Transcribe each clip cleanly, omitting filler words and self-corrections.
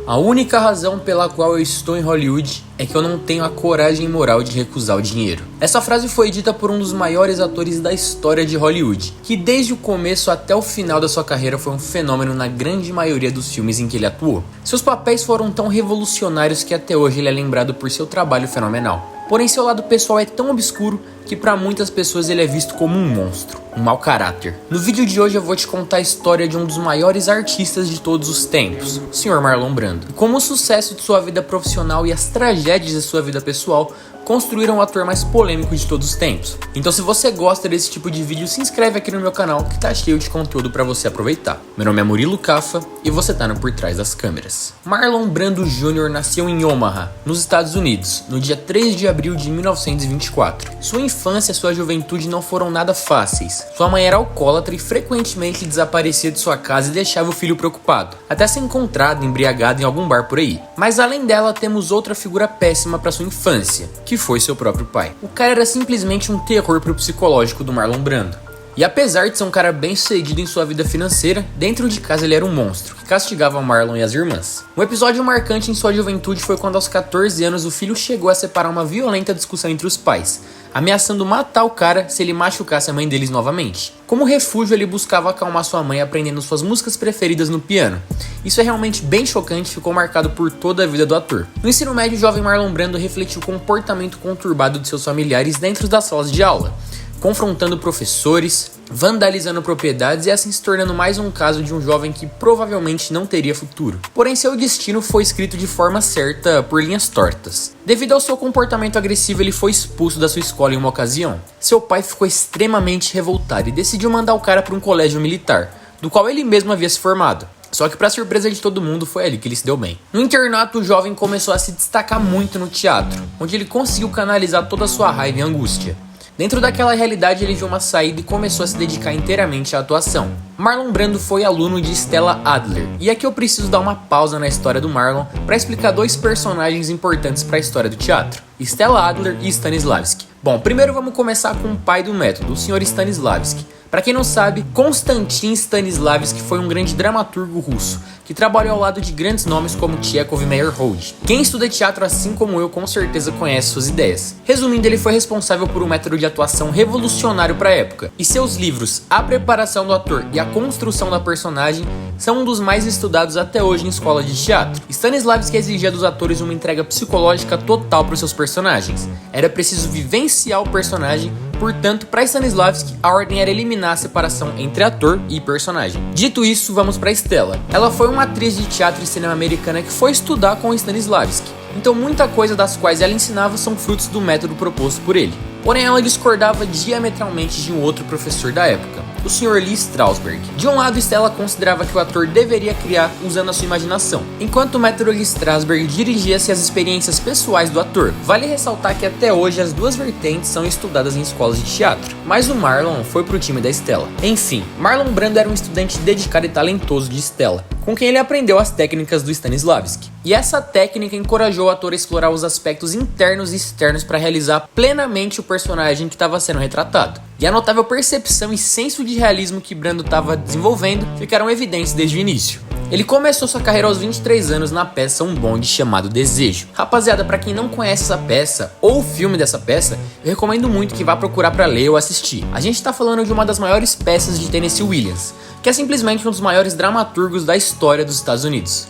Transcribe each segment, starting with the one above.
A única razão pela qual eu estou em Hollywood é que eu não tenho a coragem moral de recusar o dinheiro. Essa frase foi dita por um dos maiores atores da história de Hollywood, que desde o começo até o final da sua carreira foi um fenômeno na grande maioria dos filmes em que ele atuou. Seus papéis foram tão revolucionários que até hoje ele é lembrado por seu trabalho fenomenal. Porém, seu lado pessoal é tão obscuro que para muitas pessoas ele é visto como um monstro, um mau caráter. No vídeo de hoje eu vou te contar a história de um dos maiores artistas de todos os tempos, o Sr. Marlon Brando. E como o sucesso de sua vida profissional e as tragédias de sua vida pessoal construíram o ator mais polêmico de todos os tempos. Então se você gosta desse tipo de vídeo, se inscreve aqui no meu canal que tá cheio de conteúdo para você aproveitar. Meu nome é Murilo Cafa e você tá no Por Trás das Câmeras. Marlon Brando Jr. nasceu em Omaha, nos Estados Unidos, no dia 3 de abril de 1924. Sua infância e sua juventude não foram nada fáceis. Sua mãe era alcoólatra e frequentemente desaparecia de sua casa e deixava o filho preocupado, até ser encontrado embriagado em algum bar por aí. Mas além dela, temos outra figura péssima para sua infância, que foi seu próprio pai. O cara era simplesmente um terror pro psicológico do Marlon Brando. E apesar de ser um cara bem sucedido em sua vida financeira, dentro de casa ele era um monstro, que castigava Marlon e as irmãs. Um episódio marcante em sua juventude foi quando aos 14 anos o filho chegou a separar uma violenta discussão entre os pais, ameaçando matar o cara se ele machucasse a mãe deles novamente. Como refúgio, ele buscava acalmar sua mãe aprendendo suas músicas preferidas no piano. Isso é realmente bem chocante e ficou marcado por toda a vida do ator. No ensino médio, o jovem Marlon Brando refletiu o comportamento conturbado de seus familiares dentro das salas de aula, confrontando professores, vandalizando propriedades e assim se tornando mais um caso de um jovem que provavelmente não teria futuro. Porém, seu destino foi escrito de forma certa por linhas tortas. Devido ao seu comportamento agressivo, ele foi expulso da sua escola em uma ocasião. Seu pai ficou extremamente revoltado e decidiu mandar o cara para um colégio militar, do qual ele mesmo havia se formado. Só que para surpresa de todo mundo, foi ali que ele se deu bem. No internato, o jovem começou a se destacar muito no teatro, onde ele conseguiu canalizar toda a sua raiva e angústia. Dentro daquela realidade, ele viu uma saída e começou a se dedicar inteiramente à atuação. Marlon Brando foi aluno de Stella Adler, e aqui eu preciso dar uma pausa na história do Marlon para explicar dois personagens importantes para a história do teatro: Stella Adler e Stanislavski. Bom, primeiro vamos começar com o pai do método, o Sr. Stanislavski. Para quem não sabe, Konstantin Stanislavski foi um grande dramaturgo russo, que trabalhou ao lado de grandes nomes como Chekhov e Meyerhold. Quem estuda teatro assim como eu com certeza conhece suas ideias. Resumindo, ele foi responsável por um método de atuação revolucionário para a época, e seus livros A Preparação do Ator e A Construção da Personagem são um dos mais estudados até hoje em escola de teatro. Stanislavski exigia dos atores uma entrega psicológica total para os seus personagens. Era preciso vivenciar o personagem. Portanto, para Stanislavski, a ordem era eliminar a separação entre ator e personagem. Dito isso, vamos para Stella. Ela foi uma atriz de teatro e cinema americana que foi estudar com Stanislavski. Então muita coisa das quais ela ensinava são frutos do método proposto por ele. Porém, ela discordava diametralmente de um outro professor da época, o Sr. Lee Strasberg. De um lado, Stella considerava que o ator deveria criar usando a sua imaginação, enquanto o método Lee Strasberg dirigia-se às experiências pessoais do ator. Vale ressaltar que até hoje as duas vertentes são estudadas em escolas de teatro, mas o Marlon foi pro time da Stella. Enfim, Marlon Brando era um estudante dedicado e talentoso de Stella, com quem ele aprendeu as técnicas do Stanislavski. E essa técnica encorajou o ator a explorar os aspectos internos e externos para realizar plenamente o personagem que estava sendo retratado. E a notável percepção e senso de realismo que Brando estava desenvolvendo ficaram evidentes desde o início. Ele começou sua carreira aos 23 anos na peça Um Bonde Chamado Desejo. Rapaziada, pra quem não conhece essa peça ou o filme dessa peça, eu recomendo muito que vá procurar pra ler ou assistir. A gente tá falando de uma das maiores peças de Tennessee Williams, que é simplesmente um dos maiores dramaturgos da história dos Estados Unidos.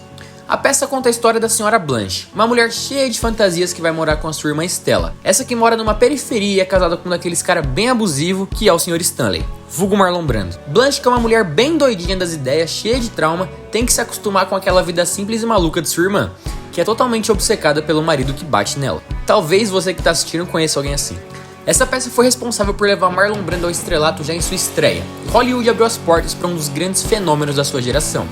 A peça conta a história da senhora Blanche, uma mulher cheia de fantasias que vai morar com a sua irmã Stella. Essa que mora numa periferia e é casada com um daqueles cara bem abusivo, que é o Sr. Stanley, vulgo Marlon Brando. Blanche, que é uma mulher bem doidinha das ideias, cheia de trauma, tem que se acostumar com aquela vida simples e maluca de sua irmã, que é totalmente obcecada pelo marido que bate nela. Talvez você que tá assistindo conheça alguém assim. Essa peça foi responsável por levar Marlon Brando ao estrelato já em sua estreia. Hollywood abriu as portas para um dos grandes fenômenos da sua geração.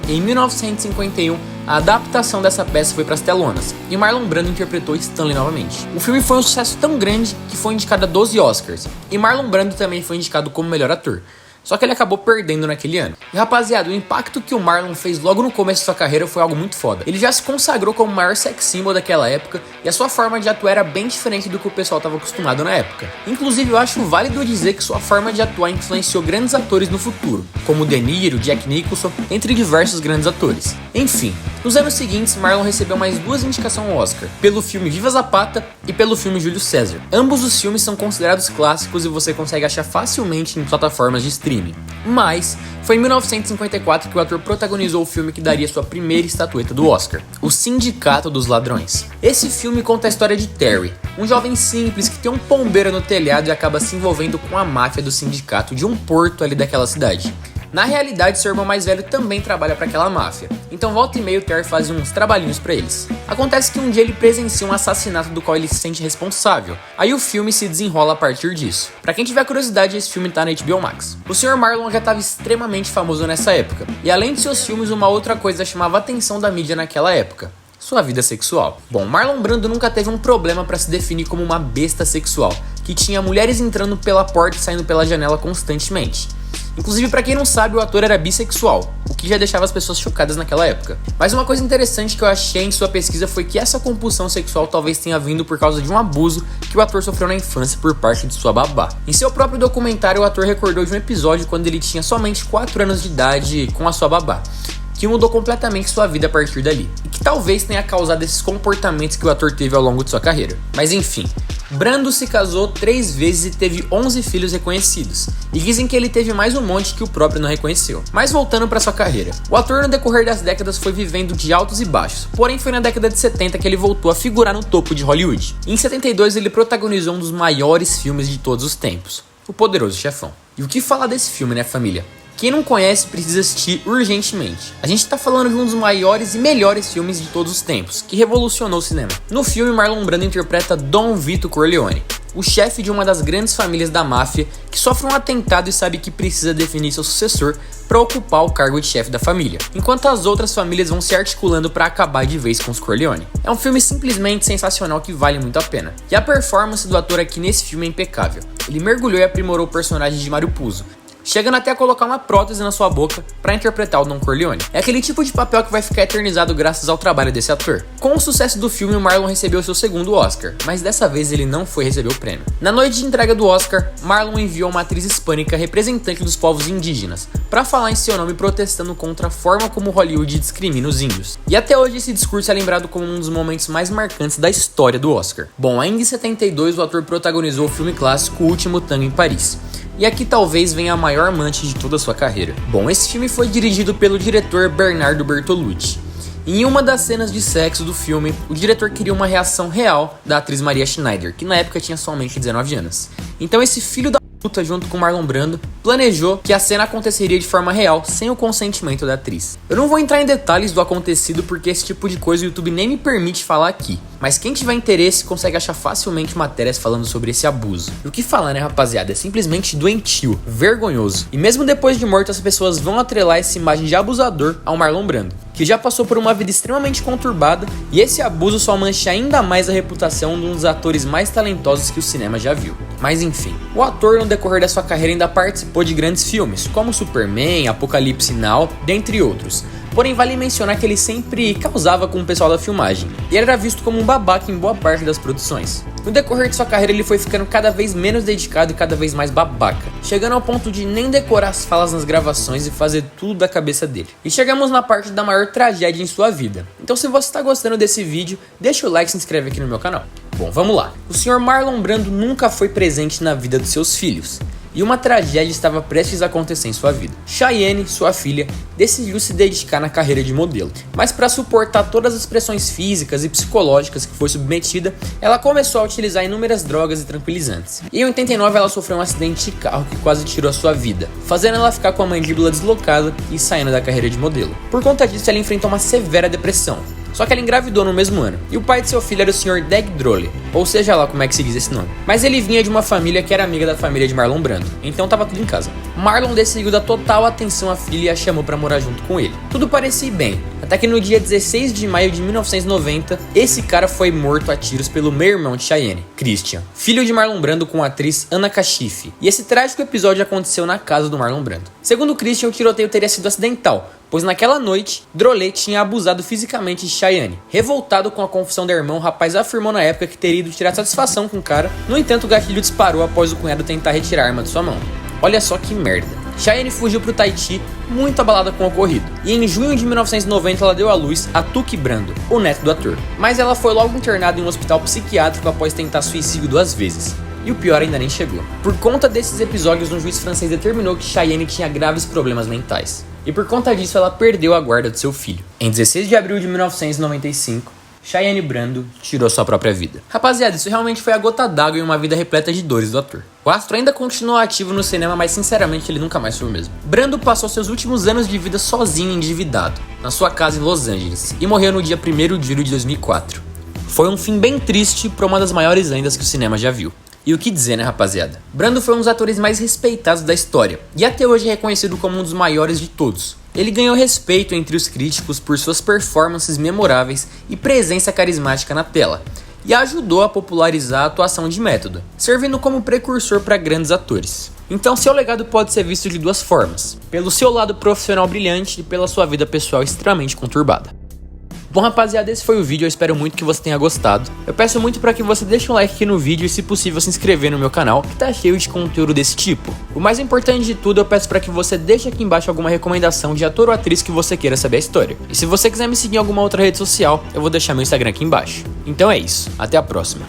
Em 1951, a adaptação dessa peça foi para as telonas, e Marlon Brando interpretou Stanley novamente. O filme foi um sucesso tão grande que foi indicado a 12 Oscars, e Marlon Brando também foi indicado como melhor ator. Só que ele acabou perdendo naquele ano. E rapaziada, o impacto que o Marlon fez logo no começo de sua carreira foi algo muito foda. Ele já se consagrou como o maior sex symbol daquela época e a sua forma de atuar era bem diferente do que o pessoal estava acostumado na época. Inclusive, eu acho válido dizer que sua forma de atuar influenciou grandes atores no futuro, como De Niro, Jack Nicholson, entre diversos grandes atores. Enfim, nos anos seguintes, Marlon recebeu mais 2 indicações ao Oscar, pelo filme Viva Zapata e pelo filme Júlio César. Ambos os filmes são considerados clássicos e você consegue achar facilmente em plataformas de streaming. Mas foi em 1954 que o ator protagonizou o filme que daria sua primeira estatueta do Oscar, O Sindicato dos Ladrões. Esse filme conta a história de Terry, um jovem simples que tem um pombeiro no telhado e acaba se envolvendo com a máfia do sindicato de um porto ali daquela cidade. Na realidade, seu irmão mais velho também trabalha para aquela máfia, então volta e meia o Terry faz uns trabalhinhos para eles. Acontece que um dia ele presencia um assassinato do qual ele se sente responsável, aí o filme se desenrola a partir disso. Pra quem tiver curiosidade, esse filme tá na HBO Max. O Sr. Marlon já estava extremamente famoso nessa época, e além de seus filmes, uma outra coisa chamava a atenção da mídia naquela época: sua vida sexual. Bom, Marlon Brando nunca teve um problema para se definir como uma besta sexual, que tinha mulheres entrando pela porta e saindo pela janela constantemente. Inclusive, pra quem não sabe, o ator era bissexual, o que já deixava as pessoas chocadas naquela época. Mas uma coisa interessante que eu achei em sua pesquisa foi que essa compulsão sexual talvez tenha vindo por causa de um abuso que o ator sofreu na infância por parte de sua babá. Em seu próprio documentário, o ator recordou de um episódio quando ele tinha somente 4 anos de idade com a sua babá, que mudou completamente sua vida a partir dali, e que talvez tenha causado esses comportamentos que o ator teve ao longo de sua carreira. Mas enfim, Brando se casou 3 vezes e teve 11 filhos reconhecidos, e dizem que ele teve mais um monte que o próprio não reconheceu. Mas voltando para sua carreira, o ator no decorrer das décadas foi vivendo de altos e baixos, porém foi na década de 70 que ele voltou a figurar no topo de Hollywood. Em 72 ele protagonizou um dos maiores filmes de todos os tempos, O Poderoso Chefão. E o que falar desse filme, né, família? Quem não conhece precisa assistir urgentemente. A gente tá falando de um dos maiores e melhores filmes de todos os tempos, que revolucionou o cinema. No filme, Marlon Brando interpreta Dom Vito Corleone, o chefe de uma das grandes famílias da máfia que sofre um atentado e sabe que precisa definir seu sucessor para ocupar o cargo de chefe da família, enquanto as outras famílias vão se articulando para acabar de vez com os Corleone. É um filme simplesmente sensacional que vale muito a pena. E a performance do ator aqui nesse filme é impecável. Ele mergulhou e aprimorou o personagem de Mário Puzo, chegando até a colocar uma prótese na sua boca para interpretar o Don Corleone. É aquele tipo de papel que vai ficar eternizado graças ao trabalho desse ator. Com o sucesso do filme, o Marlon recebeu seu segundo Oscar, mas dessa vez ele não foi receber o prêmio. Na noite de entrega do Oscar, Marlon enviou uma atriz hispânica representante dos povos indígenas para falar em seu nome protestando contra a forma como Hollywood discrimina os índios. E até hoje esse discurso é lembrado como um dos momentos mais marcantes da história do Oscar. Bom, ainda em 72 o ator protagonizou o filme clássico O Último Tango em Paris. E aqui talvez venha a maior amante de toda a sua carreira. Bom, esse filme foi dirigido pelo diretor Bernardo Bertolucci. Em uma das cenas de sexo do filme, o diretor queria uma reação real da atriz Maria Schneider, que na época tinha somente 19 anos. Então esse filho da puta, junto com Marlon Brando, planejou que a cena aconteceria de forma real, sem o consentimento da atriz. Eu não vou entrar em detalhes do acontecido porque esse tipo de coisa o YouTube nem me permite falar aqui, mas quem tiver interesse consegue achar facilmente matérias falando sobre esse abuso. E o que falar, né, rapaziada? É simplesmente doentio, vergonhoso. E mesmo depois de morto, as pessoas vão atrelar essa imagem de abusador ao Marlon Brando, que já passou por uma vida extremamente conturbada, e esse abuso só mancha ainda mais a reputação de um dos atores mais talentosos que o cinema já viu. Mas enfim, o ator no decorrer da sua carreira ainda participou de grandes filmes, como Superman, Apocalipse Now, dentre outros. Porém, vale mencionar que ele sempre causava com o pessoal da filmagem, e era visto como um babaca em boa parte das produções. No decorrer de sua carreira, ele foi ficando cada vez menos dedicado e cada vez mais babaca, chegando ao ponto de nem decorar as falas nas gravações e fazer tudo da cabeça dele. E chegamos na parte da maior tragédia em sua vida. Então, se você está gostando desse vídeo, deixa o like e se inscreve aqui no meu canal. Bom, vamos lá. O Sr. Marlon Brando nunca foi presente na vida dos seus filhos, e uma tragédia estava prestes a acontecer em sua vida. Cheyenne, sua filha, decidiu se dedicar na carreira de modelo, mas para suportar todas as pressões físicas e psicológicas que foi submetida, ela começou a utilizar inúmeras drogas e tranquilizantes. E em 89 ela sofreu um acidente de carro que quase tirou a sua vida, fazendo ela ficar com a mandíbula deslocada e saindo da carreira de modelo. Por conta disso, ela enfrentou uma severa depressão, Só que ela engravidou no mesmo ano, e o pai de seu filho era o Sr. Dag Drolle, ou seja lá como é que se diz esse nome. Mas ele vinha de uma família que era amiga da família de Marlon Brando, então tava tudo em casa. Marlon decidiu dar total atenção à filha e a chamou pra morar junto com ele. Tudo parecia ir bem, até que no dia 16 de maio de 1990, esse cara foi morto a tiros pelo meio-irmão de Cheyenne, Christian, filho de Marlon Brando com a atriz Anna Kashif. E esse trágico episódio aconteceu na casa do Marlon Brando. Segundo Christian, o tiroteio teria sido acidental, pois naquela noite, Drolle tinha abusado fisicamente de Cheyenne. Revoltado com a confissão do irmão, o rapaz afirmou na época que teria ido tirar satisfação com o cara. No entanto, o gatilho disparou após o cunhado tentar retirar a arma de sua mão. Olha só que merda. Cheyenne fugiu pro Tahiti, muito abalada com o ocorrido, e em junho de 1990 ela deu à luz a Tuki Brando, o neto do ator. Mas ela foi logo internada em um hospital psiquiátrico após tentar suicídio 2 vezes. E o pior ainda nem chegou. Por conta desses episódios, um juiz francês determinou que Cheyenne tinha graves problemas mentais. E por conta disso, ela perdeu a guarda de seu filho. Em 16 de abril de 1995, Cheyenne Brando tirou sua própria vida. Rapaziada, isso realmente foi a gota d'água em uma vida repleta de dores do ator. O astro ainda continuou ativo no cinema, mas sinceramente ele nunca mais foi o mesmo. Brando passou seus últimos anos de vida sozinho, endividado, na sua casa em Los Angeles, e morreu no dia 1º de julho de 2004. Foi um fim bem triste para uma das maiores lendas que o cinema já viu. E o que dizer, né, rapaziada? Brando foi um dos atores mais respeitados da história, e até hoje é reconhecido como um dos maiores de todos. Ele ganhou respeito entre os críticos por suas performances memoráveis e presença carismática na tela, e ajudou a popularizar a atuação de método, servindo como precursor para grandes atores. Então seu legado pode ser visto de 2 formas: pelo seu lado profissional brilhante e pela sua vida pessoal extremamente conturbada. Bom, rapaziada, esse foi o vídeo, eu espero muito que você tenha gostado. Eu peço muito para que você deixe um like aqui no vídeo e, se possível, se inscrever no meu canal, que tá cheio de conteúdo desse tipo. O mais importante de tudo, eu peço para que você deixe aqui embaixo alguma recomendação de ator ou atriz que você queira saber a história. E se você quiser me seguir em alguma outra rede social, eu vou deixar meu Instagram aqui embaixo. Então é isso, até a próxima.